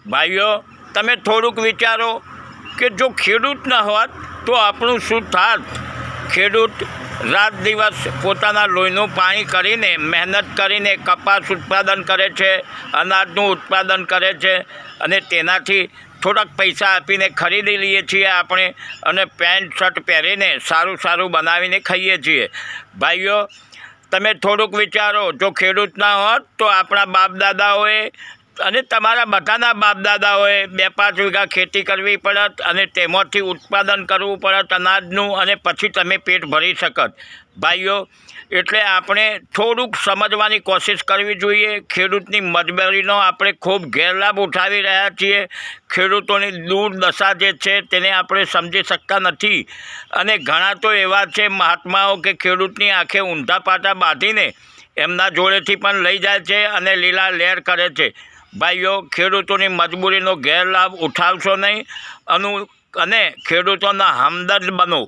ભાઈઓ, તમે થોડુંક વિચારો કે જો ખેડૂત ન હોત તો આપણું શું થાત? ખેડૂત રાત દિવસ પોતાના લોહીનું પાણી કરીને મહેનત કરીને કપાસ ઉત્પાદન કરે છે, અનાજનું ઉત્પાદન કરે છે અને તેનાથી થોડાક પૈસા આપીને ખરીદી લઈએ છીએ આપણે અને પેન્ટ શર્ટ પહેરીને સારું સારું બનાવીને ખાઈએ છીએ. ભાઈઓ, તમે થોડુંક વિચારો, જો ખેડૂત ના હોત તો આપણા બાપ દાદાઓએ અને તમારા બધાના બાપ દાદાઓએ 2-5 વીઘા ખેતી કરવી પડત અને તેમાંથી ઉત્પાદન કરવું પડત અનાજનું અને પછી તમે પેટ ભરી શકત. ભાઈઓ, એટલે આપણે થોડુંક સમજવાની કોશિશ કરવી જોઈએ. ખેડૂતની મજબૂરીનો આપણે ખૂબ ગેરલાભ ઉઠાવી રહ્યા છીએ. ખેડૂતોની દુર્દશા જે છે તેને આપણે સમજી શકતા નથી અને ઘણા તો એવા છે મહાત્માઓ કે ખેડૂતની આંખે ઊંધા પાટા બાંધીને એમના જોડેથી પણ લઈ જાય છે અને લીલા લહેર કરે છે. ભાઈઓ, ખેડૂતોની મજબૂરીનો ગેરલાભ ઉઠાવશો નહીં અને ખેડૂતોના હમદર્દ બનો.